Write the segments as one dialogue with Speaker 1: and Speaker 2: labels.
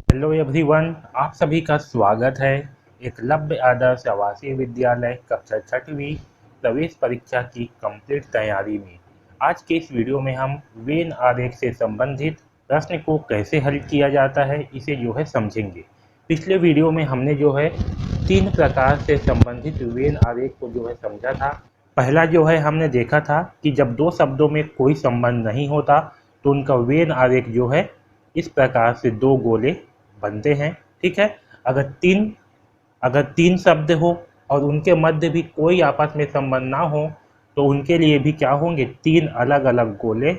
Speaker 1: Hello everyone, आप सभी का स्वागत है। एकलव्य आदर्श आवासीय विद्यालय कक्षा छठवीं प्रवेश परीक्षा की कंप्लीट तैयारी में आज के इस वीडियो में हम वेन आरेख से संबंधित प्रश्न को कैसे हल किया जाता है इसे समझेंगे। पिछले वीडियो में हमने तीन प्रकार से संबंधित वेन आरेख को समझा था। पहला हमने देखा था कि जब दो शब्दों में कोई संबंध नहीं होता तो उनका वेन आरेख इस प्रकार से दो गोले बनते हैं। ठीक है। अगर तीन शब्द हो और उनके मध्य भी कोई आपस में संबंध ना हो तो उनके लिए भी क्या होंगे, तीन अलग अलग गोले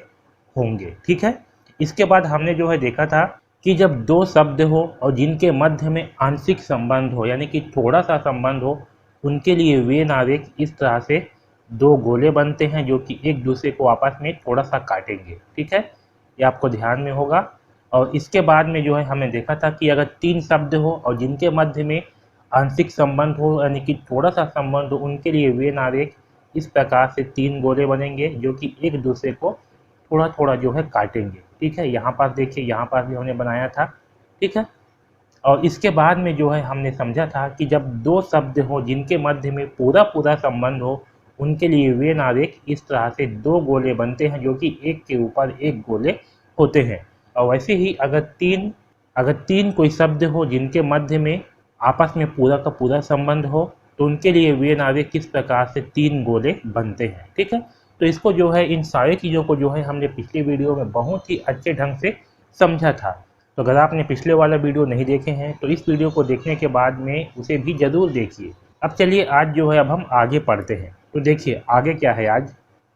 Speaker 1: होंगे। ठीक है। इसके बाद हमने देखा था कि जब दो शब्द हो और जिनके मध्य में आंशिक संबंध हो यानी कि थोड़ा सा संबंध हो, उनके लिए वेन आरेख इस तरह से दो गोले बनते हैं जो कि एक दूसरे को आपस में थोड़ा सा काटेंगे। ठीक है, ये आपको ध्यान में होगा। और इसके बाद में हमने देखा था कि अगर तीन शब्द हो और जिनके मध्य में आंशिक संबंध हो यानी कि थोड़ा सा संबंध हो, उनके लिए वेन आरेख इस प्रकार से तीन गोले बनेंगे जो कि एक दूसरे को थोड़ा थोड़ा काटेंगे। ठीक है, यहाँ पर देखिए, यहाँ पर भी हमने बनाया था। ठीक है। और इसके बाद में हमने समझा था कि जब दो शब्द हो जिनके मध्य में पूरा पूरा संबंध हो, उनके लिए वेन आरेख इस तरह से दो गोले बनते हैं जो कि एक के ऊपर एक गोले होते हैं। और वैसे ही अगर तीन कोई शब्द हो जिनके मध्य में आपस में पूरा का पूरा संबंध हो तो उनके लिए वेन आरेख किस प्रकार से तीन गोले बनते हैं। ठीक है। तो इसको इन सारी चीज़ों को हमने पिछले वीडियो में बहुत ही अच्छे ढंग से समझा था। तो अगर आपने पिछले वाला वीडियो नहीं देखे हैं तो इस वीडियो को देखने के बाद में उसे भी ज़रूर देखिए। अब चलिए आज अब हम आगे पढ़ते हैं। तो देखिए आगे क्या है आज।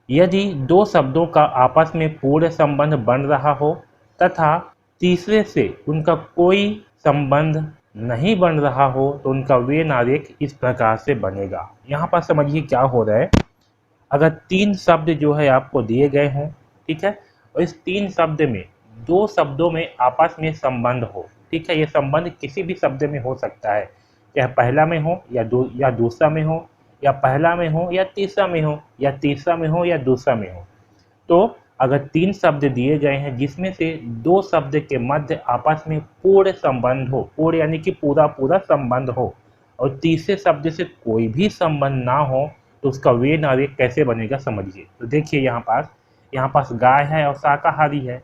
Speaker 1: यदि दो शब्दों का आपस में पूर्ण संबंध बन रहा हो तथा तीसरे से उनका कोई संबंध नहीं बन रहा हो तो उनका वेन आरेख इस प्रकार से बनेगा। यहाँ पर समझिए क्या हो रहा है। अगर तीन शब्द आपको दिए गए हों, ठीक है, और इस तीन शब्द में दो शब्दों में आपस में संबंध हो, ठीक है, ये संबंध किसी भी शब्द में हो सकता है, चाहे पहला में हो या दूसरा में हो, या पहला में हो या तीसरा में हो, या तीसरा में हो या दूसरा में हो। तो अगर तीन शब्द दिए गए हैं जिसमें से दो शब्द के मध्य आपस में पूर्ण संबंध हो, पूर्ण यानी कि पूरा पूरा संबंध हो, और तीसरे शब्द से कोई भी संबंध ना हो तो उसका वेन आरेख कैसे बनेगा समझिए। तो देखिए यहाँ पास गाय है और शाकाहारी है।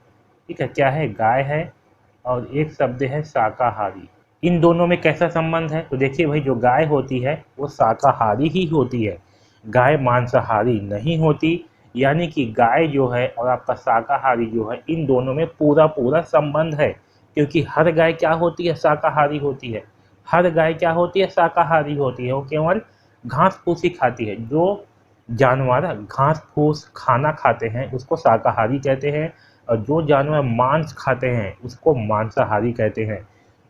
Speaker 1: ठीक है, क्या है, गाय है और एक शब्द है शाकाहारी। इन दोनों में कैसा संबंध है? तो देखिए भाई, जो गाय होती है वो शाकाहारी ही होती है, गाय मांसाहारी नहीं होती। यानी कि गाय और आपका शाकाहारी इन दोनों में पूरा पूरा संबंध है, क्योंकि हर गाय क्या होती है, शाकाहारी होती है। हर गाय क्या होती है, शाकाहारी होती है। वो केवल घास फूस ही खाती है। जो जानवर घास फूस खाना खाते हैं उसको शाकाहारी कहते हैं, और जो जानवर मांस खाते हैं उसको मांसाहारी कहते हैं।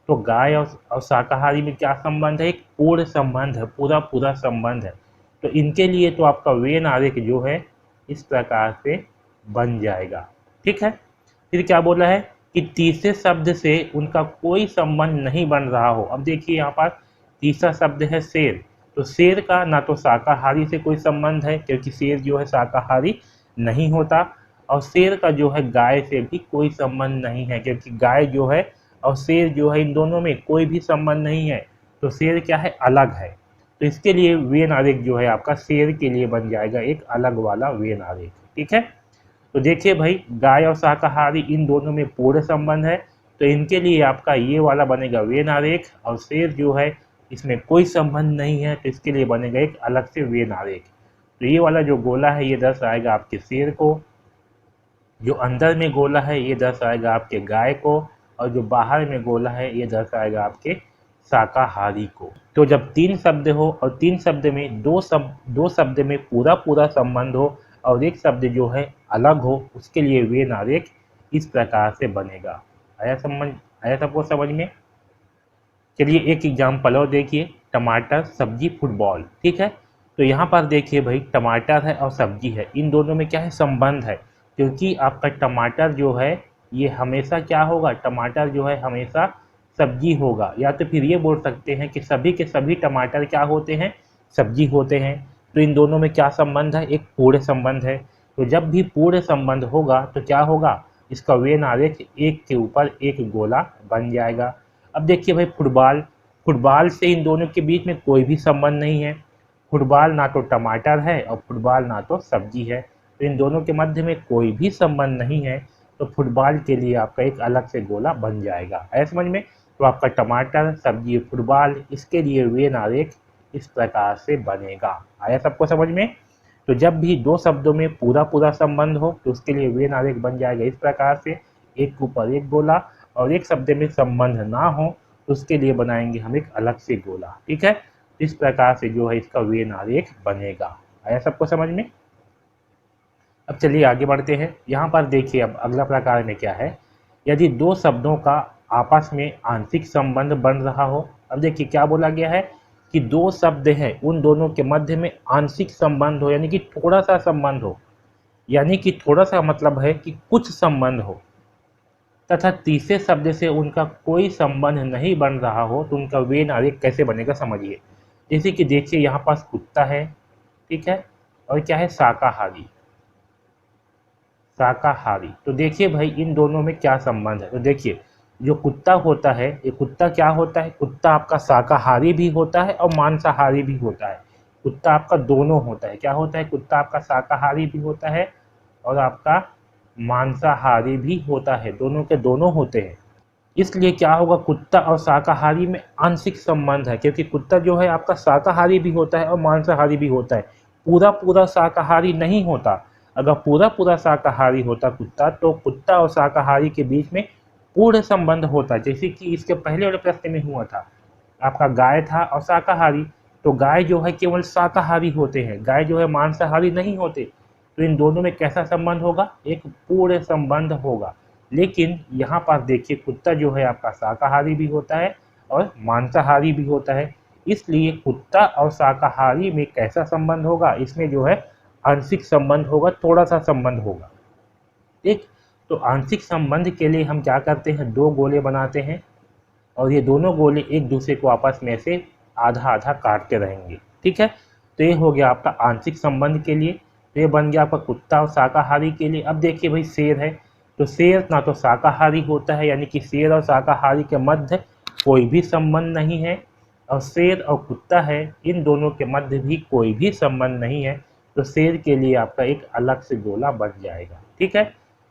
Speaker 1: तो गाय और शाकाहारी में क्या संबंध है, एक पूर्ण संबंध है, पूरा पूरा संबंध है। तो इनके लिए तो आपका वेन आरेख इस प्रकार से बन जाएगा। ठीक है। फिर क्या बोला है कि तीसरे शब्द से उनका कोई संबंध नहीं बन रहा हो। अब देखिए यहाँ पर तीसरा शब्द है शेर। तो शेर का ना तो शाकाहारी से कोई संबंध है, क्योंकि शेर शाकाहारी नहीं होता, और शेर का गाय से भी कोई संबंध नहीं है, क्योंकि गाय और शेर इन दोनों में कोई भी संबंध नहीं है। तो शेर क्या है, अलग है। तो इसके लिए वेन आरेख आपका शेर के लिए बन जाएगा एक अलग वाला वेन आरेख। ठीक है। तो देखिए भाई, गाय और शाकाहारी इन दोनों में पूर्ण संबंध है, तो इनके लिए आपका ये वाला बनेगा वेन आरेख, और शेर इसमें कोई संबंध नहीं है तो इसके लिए बनेगा एक अलग से वेन आरेख। तो ये वाला जो गोला है ये दर्शाएगा आपके शेर को, जो अंदर में गोला है ये दर्शाएगा आपके गाय को, और जो बाहर में गोला है ये दर्शाएगा आपके शाकाहारी को। तो जब तीन शब्द हो और तीन शब्द में दो शब्द में पूरा पूरा संबंध हो और एक शब्द अलग हो, उसके लिए वेन आरेख इस प्रकार से बनेगा। आया सबको समझ में? चलिए एक एग्जाम्पल और देखिए, टमाटर सब्जी फुटबॉल। ठीक है। तो यहाँ पर देखिए भाई, टमाटर है और सब्जी है, इन दोनों में क्या है, संबंध है, क्योंकि आपका टमाटर ये हमेशा क्या होगा, टमाटर हमेशा सब्जी होगा। या तो फिर ये बोल सकते हैं कि सभी के सभी टमाटर क्या होते हैं, सब्जी होते हैं। तो इन दोनों में क्या संबंध है, एक पूर्ण संबंध है। तो जब भी पूर्ण संबंध होगा तो क्या होगा, इसका वेन आरेख एक के ऊपर एक गोला बन जाएगा। अब देखिए भाई फुटबॉल, फुटबॉल से इन दोनों के बीच में कोई भी संबंध नहीं है। फुटबॉल ना तो टमाटर है और फुटबॉल ना तो सब्जी है, तो इन दोनों के मध्य में कोई भी संबंध नहीं है। तो फुटबॉल के लिए आपका एक अलग से गोला बन जाएगा। आया समझ में? तो आपका टमाटर, सब्जी, फुटबॉल, इसके लिए वेन आरेख इस प्रकार से बनेगा। आया सबको समझ में? तो जब भी दो शब्दों में पूरा पूरा संबंध हो तो उसके लिए वेन आरेख बन जाएगा इस प्रकार से, एक के ऊपर एक गोला। और एक शब्द में संबंध ना हो तो उसके लिए बनाएंगे हम एक अलग से गोला। ठीक है, इस प्रकार से जो है इसका वेन आरेख बनेगा। आया सबको समझ में? अब चलिए आगे बढ़ते हैं। यहाँ पर देखिए अब अगला प्रकार में क्या है, यदि दो शब्दों का आपस में आंशिक संबंध बन रहा हो। अब देखिए क्या बोला गया है कि दो शब्द हैं, उन दोनों के मध्य में आंशिक संबंध हो, यानी कि थोड़ा सा संबंध हो, यानी कि थोड़ा सा मतलब है कि कुछ संबंध हो, तथा तीसरे शब्द से उनका कोई संबंध नहीं बन रहा हो, तो उनका वेन आरेख कैसे बनेगा समझिए। जैसे कि देखिए यहाँ पास कुत्ता है, ठीक है, और क्या है, शाकाहारी। शाकाहारी, तो देखिए भाई इन दोनों में क्या संबंध है। तो देखिए जो कुत्ता होता है, ये कुत्ता क्या होता है, कुत्ता आपका शाकाहारी भी होता है और मांसाहारी भी होता है। कुत्ता आपका दोनों होता है। क्या होता है, कुत्ता आपका शाकाहारी भी होता है और आपका मांसाहारी भी होता है, दोनों के दोनों होते हैं। इसलिए क्या होगा, कुत्ता और शाकाहारी में आंशिक संबंध है, क्योंकि कुत्ता जो है आपका शाकाहारी भी होता है और मांसाहारी भी होता है, पूरा पूरा शाकाहारी नहीं होता। अगर पूरा पूरा शाकाहारी होता कुत्ता, तो कुत्ता और शाकाहारी के बीच में पूर्ण संबंध होता, जैसे कि इसके पहले वाले प्रश्न में हुआ था। आपका गाय था और शाकाहारी, तो गाय जो है केवल शाकाहारी होते हैं, गाय जो है मांसाहारी नहीं होते। तो इन दोनों में कैसा संबंध होगा, एक पूर्ण संबंध होगा। लेकिन यहाँ पर देखिए कुत्ता जो है आपका शाकाहारी भी होता है और मांसाहारी भी होता है, इसलिए कुत्ता और शाकाहारी में कैसा संबंध होगा, इसमें जो है आंशिक संबंध होगा, थोड़ा सा संबंध होगा। ठीक, तो आंशिक संबंध के लिए हम क्या करते हैं, दो गोले बनाते हैं और ये दोनों गोले एक दूसरे को आपस में से आधा आधा काटते रहेंगे। ठीक है, तो ये हो गया आपका आंशिक संबंध के लिए। तो ये बन गया आपका कुत्ता और शाकाहारी के लिए। अब देखिए भाई शेर है, तो शेर ना तो शाकाहारी होता है, यानी कि शेर और शाकाहारी के मध्य कोई भी संबंध नहीं है, और शेर और कुत्ता है, इन दोनों के मध्य भी कोई भी संबंध नहीं है। तो शेर के लिए आपका एक अलग से गोला बन जाएगा। ठीक है,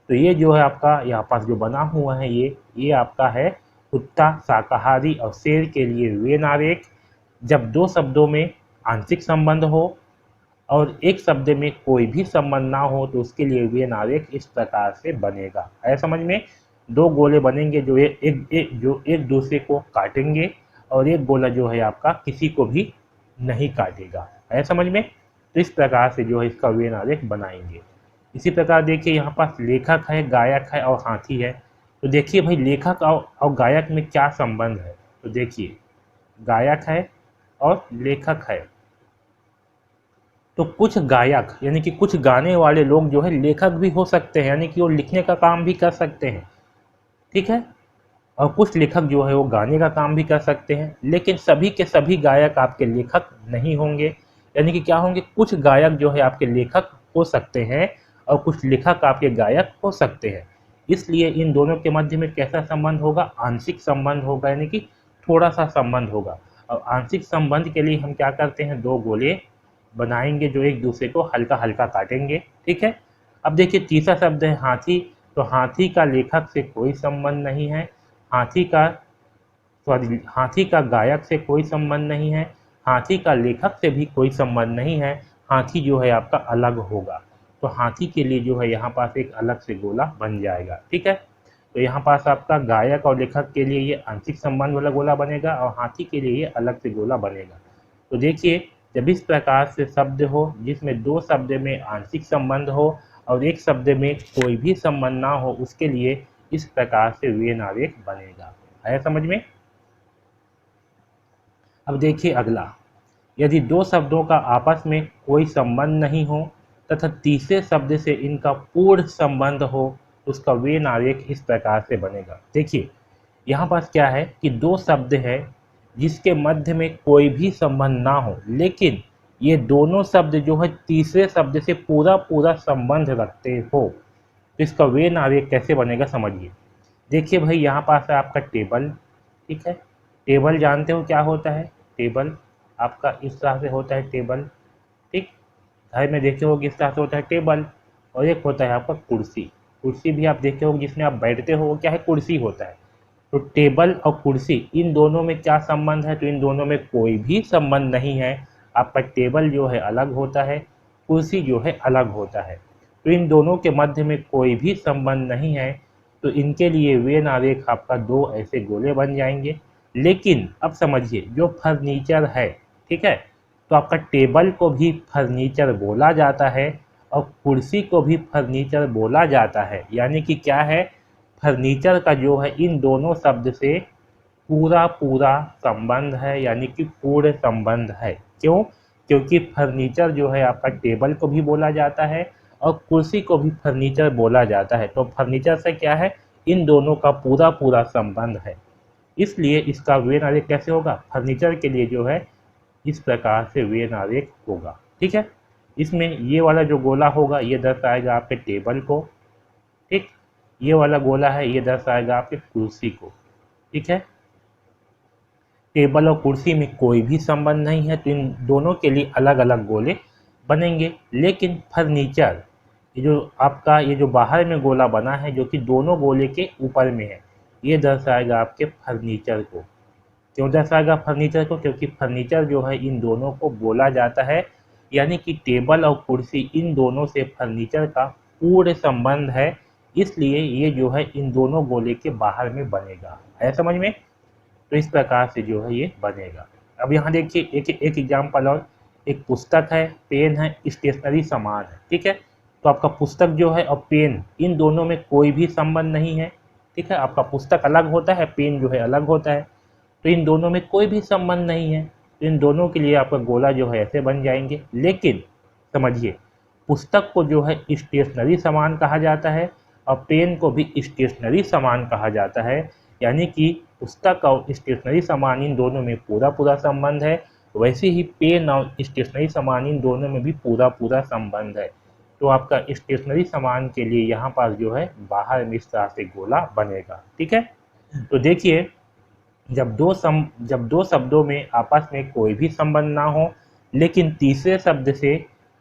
Speaker 1: तो ये जो है आपका यहाँ पास जो बना हुआ है, ये आपका है कुत्ता, शाकाहारी और शेर के लिए वेन आरेख। जब दो शब्दों में आंशिक संबंध हो और एक शब्द में कोई भी संबंध ना हो, तो उसके लिए वेन आरेख इस प्रकार से बनेगा। है समझ में? दो गोले बनेंगे जो एक दूसरे को काटेंगे, और एक गोला जो है आपका किसी को भी नहीं काटेगा। है समझ में? तो इस प्रकार से जो है इसका वेन आरेख बनाएंगे। इसी प्रकार देखिए यहाँ पास लेखक है, गायक है और हाथी है। तो देखिए भाई लेखक और गायक में क्या संबंध है। तो देखिए गायक है और लेखक है, तो कुछ गायक यानी कि कुछ गाने वाले लोग जो है लेखक भी हो सकते हैं, यानी कि वो लिखने का काम भी कर सकते हैं। ठीक है, और कुछ लेखक जो है वो गाने का काम भी कर सकते हैं, लेकिन सभी के सभी गायक आपके लेखक नहीं होंगे। यानी कि क्या होंगे, कुछ गायक जो है आपके लेखक हो सकते हैं और कुछ लेखक आपके गायक हो सकते हैं। इसलिए इन दोनों के मध्य में कैसा संबंध होगा, आंशिक संबंध होगा, यानी कि थोड़ा सा संबंध होगा। और आंशिक संबंध के लिए हम क्या करते हैं, दो गोले बनाएंगे जो एक दूसरे को हल्का हल्का काटेंगे। ठीक है, अब देखिए तीसरा शब्द है हाथी। तो हाथी का लेखक से कोई संबंध नहीं है, हाथी का गायक से कोई संबंध नहीं है, हाथी का लेखक से भी कोई संबंध नहीं है। हाथी जो है आपका अलग होगा, तो हाथी के लिए जो है यहाँ पास एक अलग से गोला बन जाएगा। ठीक है, तो यहाँ पास आपका गायक और लेखक के लिए ये आंशिक संबंध वाला गोला बनेगा और हाथी के लिए ये अलग से गोला बनेगा। तो देखिए जब इस प्रकार से शब्द हो जिसमें दो शब्द में आंशिक संबंध हो और एक शब्द में कोई भी संबंध ना हो, उसके लिए इस प्रकार से वेन आरेख बनेगा। आया समझ में? अब देखिए अगला, यदि दो शब्दों का आपस में कोई संबंध नहीं हो तथा तीसरे शब्द से इनका पूर्ण संबंध हो, उसका वेन आरेख इस प्रकार से बनेगा। देखिए यहाँ पास क्या है कि दो शब्द है जिसके मध्य में कोई भी संबंध ना हो, लेकिन ये दोनों शब्द जो है तीसरे शब्द से पूरा पूरा संबंध रखते हो, तो इसका वेन आरेख कैसे बनेगा समझिए। देखिए भाई यहाँ पास है आपका टेबल, ठीक है। टेबल जानते हो क्या होता है? टेबल आपका इस तरह से होता है टेबल, ठीक। घर में देखे हो किस तरह से होता है टेबल। और एक होता है आपका कुर्सी। कुर्सी भी आप देखे हो जिसमें आप बैठते हो, वो क्या है? कुर्सी होता है। तो टेबल और कुर्सी, इन दोनों में क्या संबंध है? तो इन दोनों में कोई भी संबंध नहीं है। आपका टेबल जो है अलग होता है, कुर्सी जो है अलग होता है। तो इन दोनों के मध्य में कोई भी संबंध नहीं है। तो इनके लिए वेन आरेख आपका दो ऐसे गोले बन जाएंगे। लेकिन अब समझिए, जो फर्नीचर है, ठीक है, तो आपका टेबल को भी फर्नीचर बोला जाता है और कुर्सी को भी फर्नीचर बोला जाता है। यानी कि क्या है? फर्नीचर का जो है इन दोनों शब्द से पूरा पूरा संबंध है, यानी कि पूर्ण संबंध है। क्यों? क्योंकि फर्नीचर जो है आपका टेबल को भी बोला जाता है और कुर्सी को भी फर्नीचर बोला जाता है। तो फर्नीचर से क्या है? इन दोनों का पूरा पूरा संबंध है। इसलिए इसका वेन आरेख कैसे होगा? फर्नीचर के लिए जो है इस प्रकार से वेन आरेख होगा, ठीक है। इसमें ये वाला जो गोला होगा ये दर्शाएगा आपके टेबल को, ठीक। ये वाला गोला है ये दर्शाएगा आपके कुर्सी को, ठीक है। टेबल और कुर्सी में कोई भी संबंध नहीं है, तो इन दोनों के लिए अलग अलग गोले बनेंगे। लेकिन फर्नीचर, ये जो आपका ये जो बाहर में गोला बना है जो कि दोनों गोले के ऊपर में है, ये दर्शाएगा आपके फर्नीचर को। क्यों दर्शाएगा फर्नीचर को? क्योंकि फर्नीचर जो है इन दोनों को बोला जाता है। यानी कि टेबल और कुर्सी, इन दोनों से फर्नीचर का पूर्ण संबंध है। इसलिए ये जो है इन दोनों गोले के बाहर में बनेगा। है समझ में? तो इस प्रकार से जो है ये बनेगा। अब यहाँ देखिए एक एक एग्जाम्पल और। एक पुस्तक है, पेन है, स्टेशनरी सामान है, ठीक है। तो आपका पुस्तक जो है और पेन, इन दोनों में कोई भी संबंध नहीं है, ठीक है। आपका पुस्तक अलग होता है, पेन जो है अलग होता है। तो इन दोनों में कोई भी संबंध नहीं है। तो इन दोनों के लिए आपका गोला जो है ऐसे बन जाएंगे। लेकिन समझिए, पुस्तक को जो है स्टेशनरी सामान कहा जाता है और पेन को भी स्टेशनरी सामान कहा जाता है। यानी कि पुस्तक और स्टेशनरी सामान, इन दोनों में पूरा पूरा संबंध है। वैसे ही पेन और स्टेशनरी सामान, इन दोनों में भी पूरा पूरा संबंध है। तो आपका स्टेशनरी सामान के लिए यहाँ पास जो है बाहर में इस तरह से गोला बनेगा, ठीक है। तो देखिए, जब दो शब्दों में आपस में कोई भी संबंध ना हो, लेकिन तीसरे शब्द से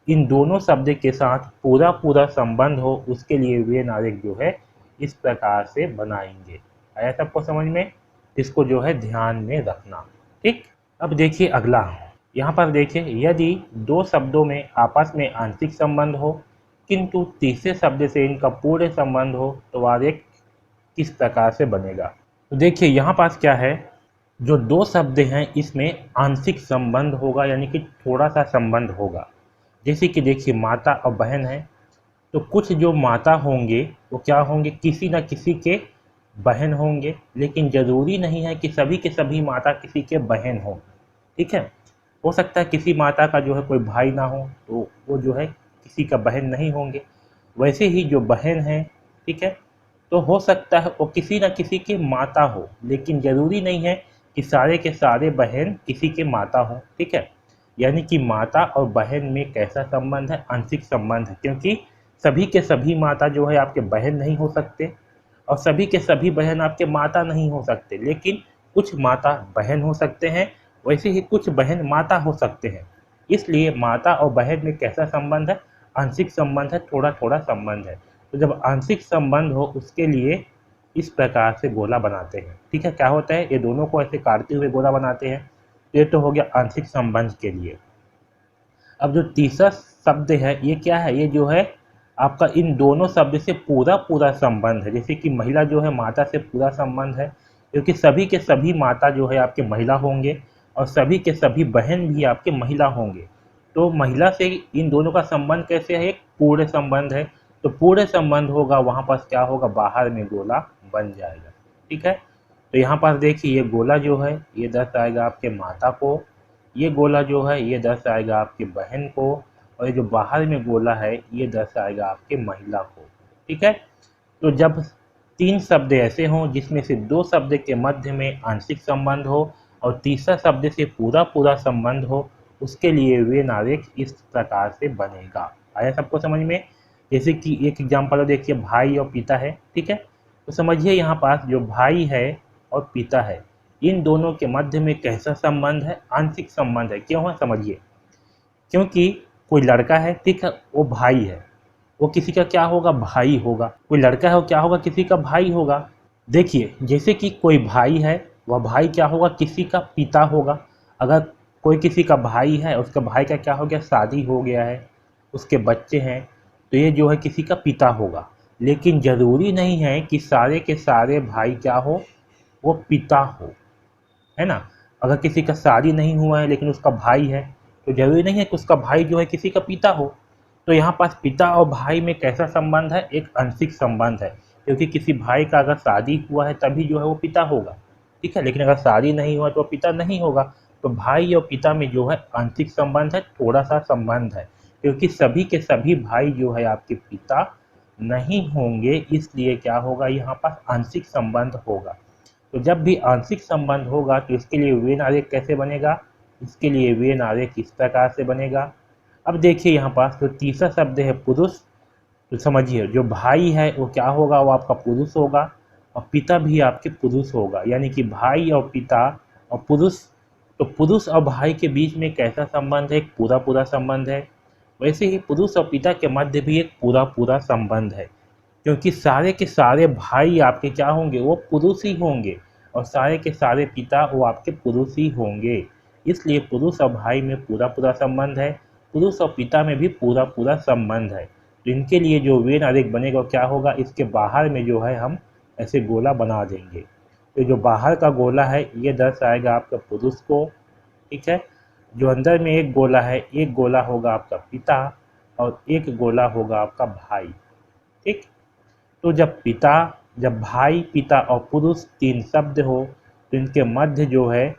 Speaker 1: इन दोनों शब्द के साथ पूरा पूरा संबंध हो, उसके लिए वेन आरेख जो है इस प्रकार से बनाएंगे। आया सबको समझ में? इसको जो है ध्यान में रखना, ठीक। अब देखिए अगला, यहाँ पर देखिए, यदि दो शब्दों में आपस में आंशिक संबंध हो किंतु तीसरे शब्द से इनका पूर्ण संबंध हो, तो आरेख किस प्रकार से बनेगा? तो देखिए यहाँ पास क्या है, जो दो शब्द हैं इसमें आंशिक संबंध होगा, यानी कि थोड़ा सा संबंध होगा। जैसे कि देखिए माता और बहन है, तो कुछ जो माता होंगे वो क्या होंगे? किसी न किसी के बहन होंगे। लेकिन जरूरी नहीं है कि सभी के सभी माता किसी के बहन हो, ठीक है। हो सकता है किसी माता का जो है कोई भाई ना हो, तो वो जो है किसी का बहन नहीं होंगे। वैसे ही जो बहन है, ठीक है, तो हो सकता है वो किसी न किसी के माता हो, लेकिन ज़रूरी नहीं है कि सारे के सारे बहन किसी के माता हो, ठीक है। यानी कि माता और बहन में कैसा संबंध है? आंशिक संबंध है। क्योंकि सभी के सभी माता जो है आपके बहन नहीं हो सकते और सभी के सभी बहन आपके माता नहीं हो सकते। लेकिन कुछ माता बहन हो सकते हैं, वैसे ही कुछ बहन माता हो सकते हैं। इसलिए माता और बहन में कैसा संबंध है? आंशिक संबंध है, थोड़ा थोड़ा संबंध है। तो जब आंशिक संबंध हो उसके लिए इस प्रकार से गोला बनाते हैं, ठीक है। क्या होता है? ये दोनों को ऐसे काटते हुए गोला बनाते हैं। ये तो हो गया आंशिक संबंध के लिए। अब जो तीसरा शब्द है ये क्या है? ये जो है आपका इन दोनों शब्द से पूरा पूरा संबंध है। जैसे कि महिला जो है माता से पूरा संबंध है, क्योंकि सभी के सभी माता जो है आपके महिला होंगे और सभी के सभी बहन भी आपके महिला होंगे। तो महिला से इन दोनों का संबंध कैसे है? एक पूर्ण संबंध है। तो पूर्ण संबंध होगा, वहाँ पास क्या होगा? बाहर में गोला बन जाएगा, ठीक है। तो यहाँ पास देखिए, ये गोला जो है ये दर्शाएगा आपके माता को, ये गोला जो है ये दर्शाएगा आपके बहन को, और ये जो बाहर में गोला है ये दर्शाएगा आपके महिला को, ठीक है। तो जब तीन शब्द ऐसे हों जिसमें से दो शब्द के मध्य में आंशिक संबंध हो और तीसरा शब्द से पूरा पूरा संबंध हो, उसके लिए वेन आरेख इस प्रकार से बनेगा। आया सबको समझ में? जैसे कि एक एग्जाम्पल देखिए, भाई और पिता है, ठीक है। तो समझिए यहाँ पास जो भाई है और पिता है, इन दोनों के मध्य में कैसा संबंध है? आंशिक संबंध है। क्यों है? समझिए। क्योंकि कोई लड़का है, ठीक है, वो भाई है, वो किसी का क्या होगा? भाई होगा। कोई लड़का है, वो क्या होगा? किसी का भाई होगा। देखिए, जैसे कि कोई भाई है, वह भाई क्या होगा? किसी का पिता होगा। अगर कोई किसी का भाई है, उसका भाई का क्या हो गया? शादी हो गया है, उसके बच्चे हैं, तो ये जो है किसी का पिता होगा। लेकिन ज़रूरी नहीं है कि सारे के सारे भाई क्या हो? वो पिता हो, है ना। अगर किसी का शादी नहीं हुआ है लेकिन उसका भाई है, तो जरूरी नहीं है कि उसका भाई जो है किसी का पिता हो। तो यहाँ पास पिता और भाई में कैसा संबंध है? एक आंशिक संबंध है, क्योंकि किसी भाई का अगर शादी हुआ है तभी जो है वो पिता होगा, ठीक है, लेकिन अगर शादी नहीं हुआ तो वो पिता नहीं होगा। तो भाई और पिता में जो है आंशिक संबंध है, थोड़ा सा संबंध है, क्योंकि सभी के सभी भाई जो है आपके पिता नहीं होंगे, इसलिए क्या होगा? यहाँ पास आंशिक संबंध होगा। तो जब भी आंशिक संबंध होगा तो इसके लिए वेन आरेख कैसे बनेगा? इसके लिए वेन आरेख इस प्रकार से बनेगा। अब देखिए यहाँ पास जो तीसरा शब्द है पुरुष, तो समझिए जो भाई है वो क्या होगा? वो आपका पुरुष होगा, और पिता भी आपके पुरुष होगा, यानी कि भाई और पिता और पुरुष। तो पुरुष और भाई के बीच में कैसा संबंध है? एक पूरा पूरा संबंध है। वैसे ही पुरुष और पिता के मध्य भी एक पूरा पूरा संबंध है, क्योंकि सारे के सारे भाई आपके क्या होंगे? वो पुरुष ही होंगे, और सारे के सारे पिता वो आपके पुरुष ही होंगे। इसलिए पुरुष और भाई में पूरा पूरा संबंध है, पुरुष और पिता में भी पूरा पूरा संबंध है। तो इनके लिए जो वेन आरेख बनेगा क्या होगा? इसके बाहर में जो है हम ऐसे गोला बना देंगे। तो जो बाहर का गोला है ये दर्शाएगा आपका पुरुष को, ठीक है। जो अंदर में एक गोला है, एक गोला होगा आपका पिता और एक गोला होगा आपका भाई, ठीक। तो जब भाई, पिता और पुरुष तीन शब्द हो, तो इनके मध्य जो है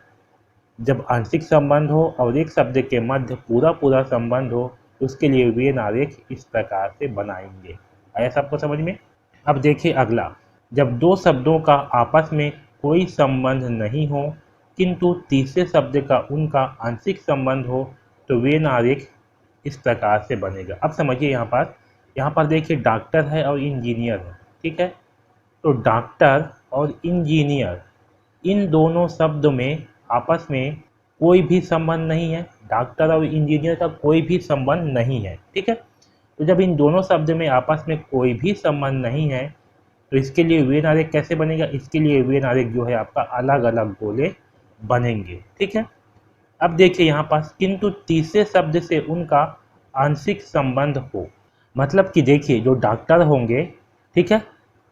Speaker 1: जब आंशिक संबंध हो और एक शब्द के मध्य पूरा पूरा संबंध हो, तो उसके लिए वेन आरेख इस प्रकार से बनाएंगे। आया सबको समझ में? अब देखिए अगला, जब दो शब्दों का आपस में कोई संबंध नहीं हो किंतु तीसरे शब्द का उनका आंशिक संबंध हो, तो वेन आरेख इस प्रकार से बनेगा। अब समझिए यहाँ पर देखिए डॉक्टर है और इंजीनियर है, ठीक है। तो डॉक्टर और इंजीनियर, इन दोनों शब्दों में आपस में कोई भी संबंध नहीं है। डॉक्टर और इंजीनियर का कोई भी संबंध नहीं है, ठीक है। तो जब इन दोनों शब्द में आपस में कोई भी संबंध नहीं है, तो इसके लिए वेन आरेख कैसे बनेगा? इसके लिए वेन आरेख जो है आपका अलग अलग गोले बनेंगे, ठीक है। अब देखिए यहाँ पास किंतु तीसरे शब्द से उनका आंशिक संबंध हो, मतलब कि देखिए जो डॉक्टर होंगे, ठीक है,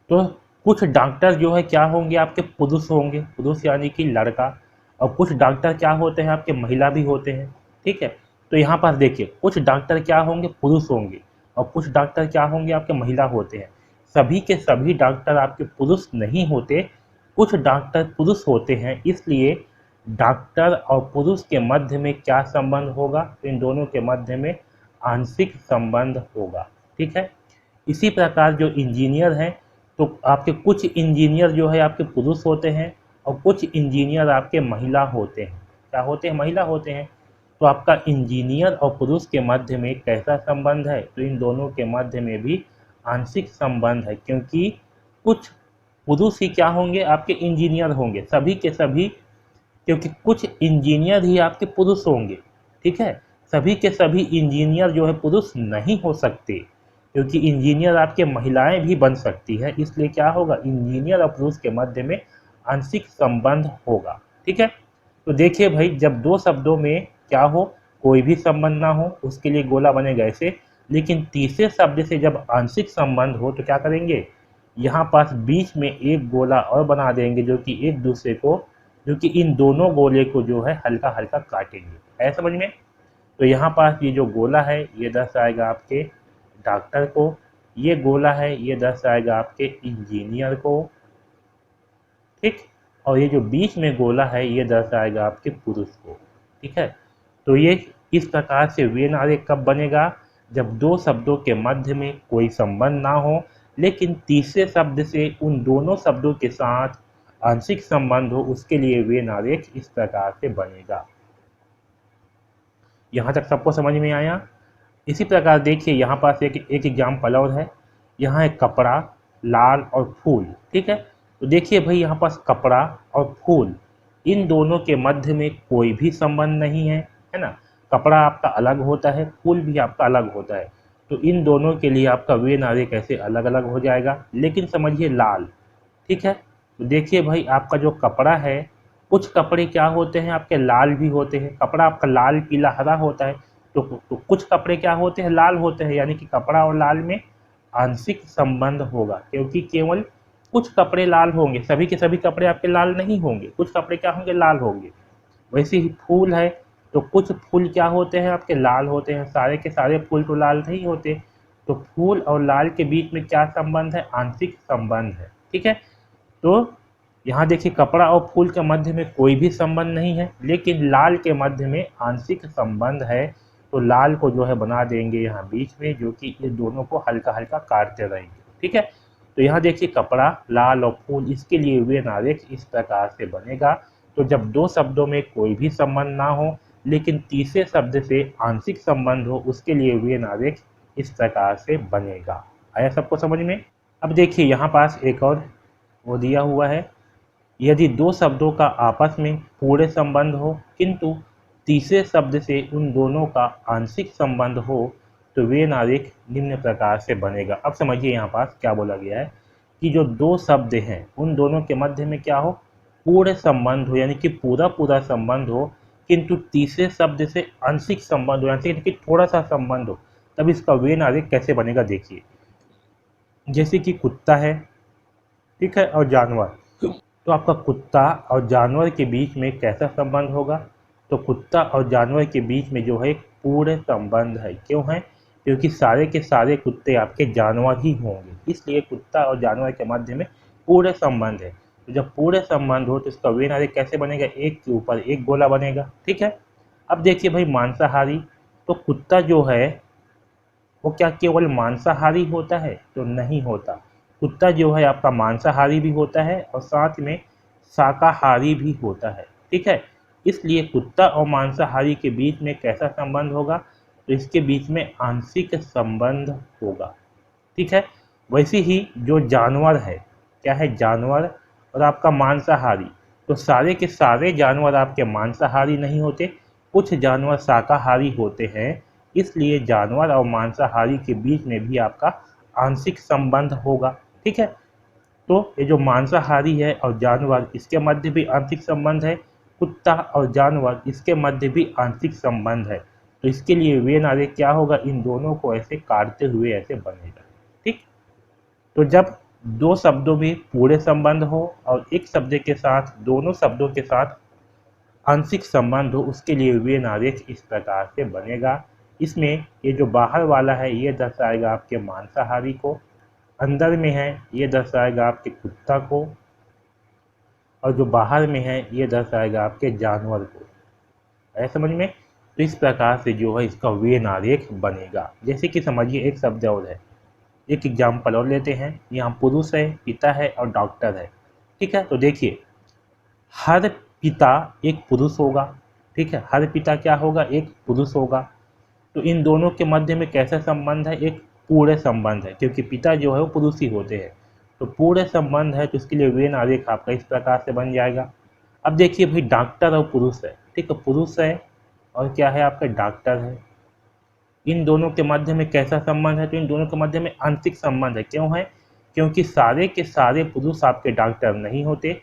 Speaker 1: तो कुछ डॉक्टर जो है क्या होंगे? आपके पुरुष होंगे, पुरुष यानी कि लड़का, और कुछ डॉक्टर क्या होते हैं? आपके महिला भी होते हैं, ठीक है। तो यहाँ पर देखिए कुछ डॉक्टर क्या होंगे? पुरुष होंगे, और कुछ डॉक्टर क्या होंगे? आपके महिला होते हैं। सभी के सभी डॉक्टर आपके पुरुष नहीं होते, कुछ डॉक्टर पुरुष होते हैं, इसलिए डॉक्टर और पुरुष के मध्य में क्या संबंध होगा? तो इन दोनों के मध्य में आंशिक संबंध होगा, ठीक है। इसी प्रकार जो इंजीनियर हैं, तो आपके कुछ इंजीनियर जो है आपके पुरुष होते हैं और कुछ इंजीनियर आपके महिला होते हैं। क्या होते हैं? महिला होते हैं। तो आपका इंजीनियर और पुरुष के मध्य में कैसा संबंध है? तो इन दोनों के मध्य में भी आंशिक संबंध है, क्योंकि कुछ पुरुष ही क्या होंगे? आपके इंजीनियर होंगे, सभी के सभी, क्योंकि कुछ इंजीनियर ही आपके पुरुष होंगे, ठीक है। सभी के सभी इंजीनियर जो है पुरुष नहीं हो सकते, क्योंकि इंजीनियर आपके महिलाएं भी बन सकती है, इसलिए क्या होगा? इंजीनियर और पुरुष के मध्य में आंशिक संबंध होगा, ठीक है। तो देखिए भाई, जब दो शब्दों में क्या हो? कोई भी संबंध ना हो, उसके लिए गोला बनेगा ऐसे। लेकिन तीसरे शब्द से जब आंशिक संबंध हो तो क्या करेंगे? यहाँ पास बीच में एक गोला और बना देंगे, जो कि एक दूसरे को, जो कि इन दोनों गोले को जो है हल्का हल्का काटेंगे। है समझ में? तो यहाँ पास ये जो गोला है ये दर्शाएगा आपके डॉक्टर को, ये गोला है ये दर्शाएगा आपके इंजीनियर को, ठीक। और ये जो बीच में गोला है ये दर्शाएगा आपके पुरुष को, ठीक है। तो ये इस प्रकार से वेन आरेख कब बनेगा? जब दो शब्दों के मध्य में कोई संबंध ना हो, लेकिन तीसरे शब्द से उन दोनों शब्दों के साथ आंशिक संबंध हो, उसके लिए वेन आरेख इस प्रकार से बनेगा। यहाँ तक सबको समझ में आया? इसी प्रकार देखिए यहाँ पास एक एग्जाम्पल और है। यहाँ है कपड़ा, लाल और फूल, ठीक है। तो देखिए भाई यहाँ पास कपड़ा और फूल, इन दोनों के मध्य में कोई भी संबंध नहीं है ना। कपड़ा आपका अलग होता है, फूल भी आपका अलग होता है, तो इन दोनों के लिए आपका वेन आरेख कैसे अलग अलग हो जाएगा। लेकिन समझिए लाल, ठीक है, तो देखिए भाई आपका जो कपड़ा है, कुछ कपड़े क्या होते हैं आपके लाल भी होते हैं, कपड़ा आपका लाल पीला हरा होता है, तो कुछ कपड़े क्या होते हैं लाल होते हैं, यानी कि कपड़ा और लाल में आंशिक संबंध होगा, क्योंकि केवल कुछ कपड़े लाल होंगे, सभी के सभी कपड़े आपके लाल नहीं होंगे, कुछ कपड़े क्या होंगे लाल होंगे। वैसे ही फूल है, तो कुछ फूल क्या होते हैं आपके लाल होते हैं, सारे के सारे फूल तो लाल नहीं होते। तो फूल और लाल के बीच में क्या संबंध है, आंशिक संबंध है, ठीक है। तो यहाँ देखिए कपड़ा और फूल के मध्य में कोई भी संबंध नहीं है, लेकिन लाल के मध्य में आंशिक संबंध है, तो लाल को जो है बना देंगे यहाँ बीच में, जो कि ये दोनों को हल्का हल्का काटते रहेंगे, ठीक है। तो यहाँ देखिए कपड़ा लाल और फूल, इसके लिए वेन आरेख इस प्रकार से बनेगा। तो जब दो शब्दों में कोई भी संबंध ना हो लेकिन तीसरे शब्द से आंशिक संबंध हो, उसके लिए वेन आरेख इस प्रकार से बनेगा। आया सबको समझ में। अब देखिए यहाँ पास एक और वो दिया हुआ है, यदि दो शब्दों का आपस में पूरे संबंध हो किंतु तीसरे शब्द से उन दोनों का आंशिक संबंध हो, तो वेन आरेख निम्न प्रकार से बनेगा। अब समझिए यहाँ पास क्या बोला गया है कि जो दो शब्द हैं उन दोनों के मध्य में क्या हो, पूरे संबंध हो, यानी कि पूरा पूरा संबंध हो, किंतु तीसरे शब्द से आंशिक संबंध हो, यानी कि थोड़ा सा संबंध हो, तब इसका वेन आरेख कैसे बनेगा देखिए। जैसे कि कुत्ता है, ठीक है, और जानवर, तो आपका कुत्ता और जानवर के बीच में कैसा संबंध होगा, तो कुत्ता और जानवर के बीच में जो है एक पूर्ण संबंध है। क्यों है, क्योंकि सारे के सारे कुत्ते आपके जानवर ही होंगे, इसलिए कुत्ता और जानवर के मध्य में पूरे संबंध है। तो जब पूरे संबंध हो तो इसका वेन आरेख कैसे बनेगा, एक के ऊपर एक गोला बनेगा, ठीक है। अब देखिए भाई मांसाहारी, तो कुत्ता जो है वो क्या केवल मांसाहारी होता है, तो नहीं होता। कुत्ता जो है आपका मांसाहारी भी होता है और साथ में शाकाहारी भी होता है, ठीक है। इसलिए कुत्ता और मांसाहारी के बीच में कैसा संबंध होगा, तो इसके बीच में आंशिक संबंध होगा, ठीक है। वैसे ही जो जानवर है, क्या है जानवर और आपका मांसाहारी, तो सारे के सारे जानवर आपके मांसाहारी नहीं होते, कुछ जानवर शाकाहारी होते हैं, इसलिए जानवर और मांसाहारी के बीच में भी आपका आंशिक संबंध होगा, ठीक है। तो ये जो मांसाहारी है और जानवर, इसके मध्य भी आंशिक संबंध है, कुत्ता और जानवर इसके मध्य भी आंशिक संबंध है, तो इसके लिए वेन आरेख क्या होगा, इन दोनों को ऐसे काटते हुए ऐसे बनेगा, ठीक। तो जब दो शब्दों में पूरे संबंध हो और एक शब्द के साथ दोनों शब्दों के साथ आंशिक संबंध हो, उसके लिए वेन आरेख इस प्रकार से बनेगा। इसमें ये जो बाहर वाला है ये दर्शाएगा आपके मांसाहारी को, अंदर में है ये दर्शाएगा आपके कुत्ता को, और जो बाहर में है ये दर्शाएगा आपके जानवर को। है समझ में। तो इस प्रकार से जो है इसका वेन आरेख बनेगा। जैसे कि समझिए एक शब्द और है, एक एग्जाम्पल और लेते हैं। यहाँ पुरुष है, पिता है और डॉक्टर है, ठीक है। तो देखिए हर पिता एक पुरुष होगा, ठीक है, हर पिता क्या होगा, एक पुरुष होगा। तो इन दोनों के मध्य में कैसा संबंध है, एक पूरे संबंध है, क्योंकि पिता जो है वो पुरुष ही होते हैं, तो पूरे संबंध है, तो इसके लिए वेन आरेख आपका इस प्रकार से बन जाएगा। अब देखिए भाई डॉक्टर और पुरुष है, ठीक है, पुरुष है और क्या है आपका डॉक्टर है, इन दोनों के मध्य में कैसा संबंध है, तो इन दोनों के मध्य में आंशिक संबंध है। क्यों है, क्योंकि सारे के सारे पुरुष आपके डॉक्टर नहीं होते,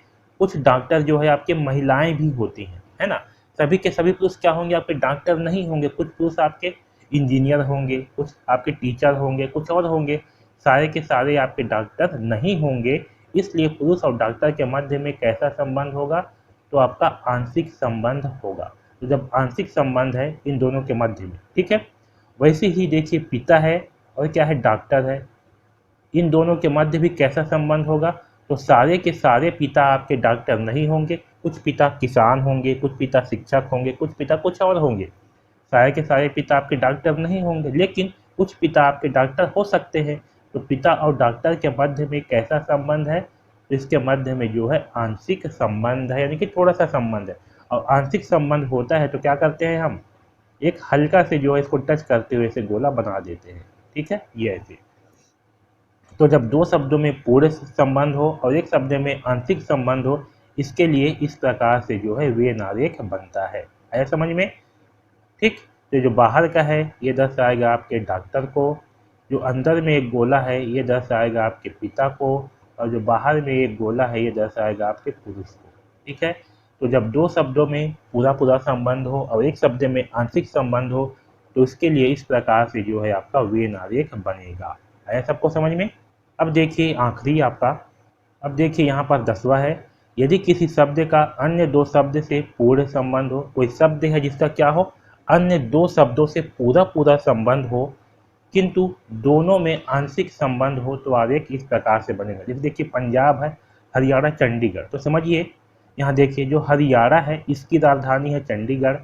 Speaker 1: कुछ डॉक्टर जो है आपके महिलाएं भी होती हैं, है ना। सभी के सभी पुरुष क्या होंगे आपके डॉक्टर नहीं होंगे, कुछ पुरुष आपके इंजीनियर होंगे, कुछ आपके टीचर होंगे, कुछ और होंगे, सारे के सारे आपके डॉक्टर नहीं होंगे। इसलिए पुरुष और डॉक्टर के मध्य में कैसा संबंध होगा, तो आपका आंशिक संबंध होगा। तो जब आंशिक संबंध है इन दोनों के मध्य में, ठीक है। वैसे ही देखिए पिता है और क्या है डॉक्टर है, इन दोनों के मध्य भी कैसा संबंध होगा, तो सारे के सारे पिता आपके डॉक्टर नहीं होंगे, कुछ पिता किसान होंगे, कुछ पिता शिक्षक होंगे, कुछ पिता कुछ और होंगे। सारे के सारे पिता आपके डॉक्टर नहीं होंगे, लेकिन कुछ पिता आपके डॉक्टर हो सकते हैं। तो पिता और डॉक्टर के मध्य में कैसा संबंध है, तो इसके मध्य में जो है आंशिक संबंध है, यानी कि थोड़ा सा संबंध है। और आंशिक संबंध होता है तो क्या करते हैं हम, एक हल्का से जो है इसको टच करते हुए इसे गोला बना देते हैं, ठीक है, ये ऐसे। तो जब दो शब्दों में पूरे संबंध हो और एक शब्द में आंशिक संबंध हो, इसके लिए इस प्रकार से जो है वेन आरेख बनता है। आया समझ में? ठीक। तो जो बाहर का है ये दर्शाएगा आपके डॉक्टर को, जो अंदर में एक गोला है ये दर्शाएगा आपके पिता को, और जो बाहर में एक गोला है ये दर्शाएगा आपके पुरुष को। ठीक है। तो जब दो शब्दों में पूरा पूरा संबंध हो और एक शब्द में आंशिक संबंध हो तो इसके लिए इस प्रकार से जो है आपका वेन आरेख बनेगा। आया सबको समझ में? अब देखिए आखिरी आपका, अब देखिए यहाँ पर 10वां है, यदि किसी शब्द का अन्य दो शब्द से पूर्ण संबंध हो, कोई शब्द है जिसका क्या हो, अन्य दो शब्दों से पूरा पूरा संबंध हो किंतु दोनों में आंशिक संबंध हो तो आरेख इस प्रकार से बनेगा। जैसे देखिए पंजाब है, हरियाणा, चंडीगढ़, तो समझिए यहाँ देखिए जो हरियाणा है इसकी राजधानी है चंडीगढ़,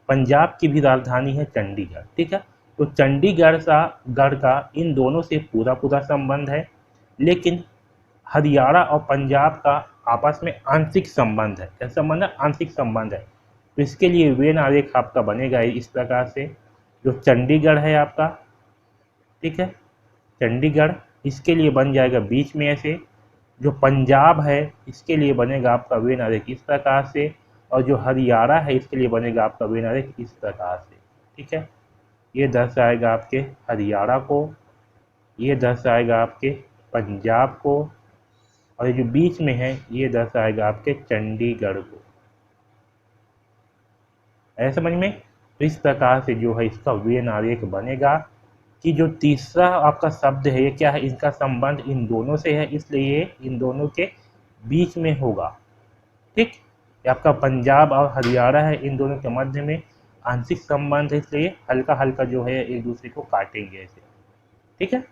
Speaker 1: पंजाब की भी राजधानी है चंडीगढ़। ठीक है। तो चंडीगढ़ सा गढ़ का इन दोनों से पूरा पूरा संबंध है, लेकिन हरियाणा और पंजाब का आपस में आंशिक संबंध है। क्या संबंध है? आंशिक संबंध है। तो इसके लिए वेन आरेख आपका बनेगा इस प्रकार से, जो चंडीगढ़ है आपका, ठीक है, चंडीगढ़, इसके लिए बन जाएगा बीच में ऐसे, जो पंजाब है इसके लिए बनेगा आपका वेन आरेख इस प्रकार से, और जो हरियाणा है इसके लिए बनेगा आपका वेन आरेख इस प्रकार से। ठीक है। ये दर्शाएगा आपके हरियाणा को, ये दर्शाएगा आपके पंजाब को, और ये जो बीच में है ये दर्शाएगा आपके चंडीगढ़ को। ऐसा समझ में? तो इस प्रकार से जो है इसका वेन आरेख बनेगा कि जो तीसरा आपका शब्द है ये क्या है, इनका संबंध इन दोनों से है, इसलिए ये इन दोनों के बीच में होगा। ठीक। ये आपका पंजाब और हरियाणा है, इन दोनों के मध्य में आंशिक संबंध है, इसलिए हल्का हल्का जो है एक दूसरे को काटेंगे ऐसे। ठीक है।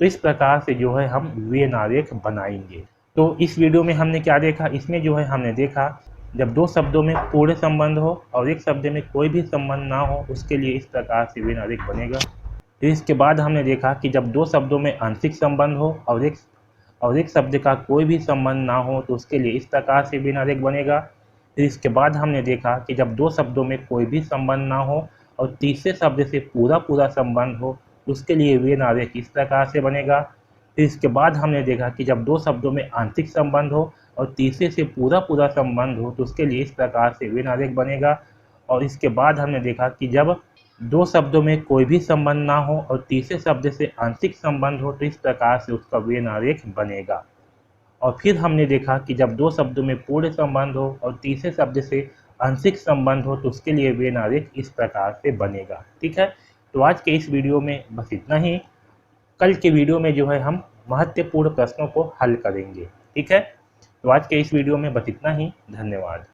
Speaker 1: तो इस प्रकार से जो है हम वेन आरेख बनाएंगे। तो इस वीडियो में हमने क्या देखा, इसमें जो है हमने देखा जब दो शब्दों में पूर्ण संबंध हो और एक शब्द में कोई भी संबंध ना हो उसके लिए इस प्रकार से वेन आरेख बनेगा। फिर इसके बाद हमने देखा कि जब दो शब्दों में आंशिक संबंध हो और एक शब्द का कोई भी संबंध ना हो तो उसके लिए इस प्रकार से वेन आरेख बनेगा। फिर इसके बाद हमने देखा कि जब दो शब्दों में कोई भी संबंध ना हो और तीसरे शब्द से पूरा पूरा संबंध हो उसके लिए वेन आरेख इस प्रकार से बनेगा। फिर इसके बाद हमने देखा कि जब दो शब्दों में आंशिक संबंध हो और तीसरे से पूरा पूरा संबंध हो तो उसके लिए इस प्रकार से वेन आरेख बनेगा। और इसके बाद हमने देखा कि जब दो शब्दों में कोई भी संबंध ना हो और तीसरे शब्द से आंशिक संबंध हो तो इस प्रकार से उसका वेन आरेख बनेगा। और फिर हमने देखा कि जब दो शब्दों में पूर्ण संबंध हो और तीसरे शब्द से आंशिक संबंध हो तो उसके लिए वेन आरेख इस प्रकार से बनेगा। ठीक है। तो आज के इस वीडियो में बस इतना ही। कल के वीडियो में जो है हम महत्वपूर्ण प्रश्नों को हल करेंगे। ठीक है। तो आज के इस वीडियो में बस इतना ही। धन्यवाद।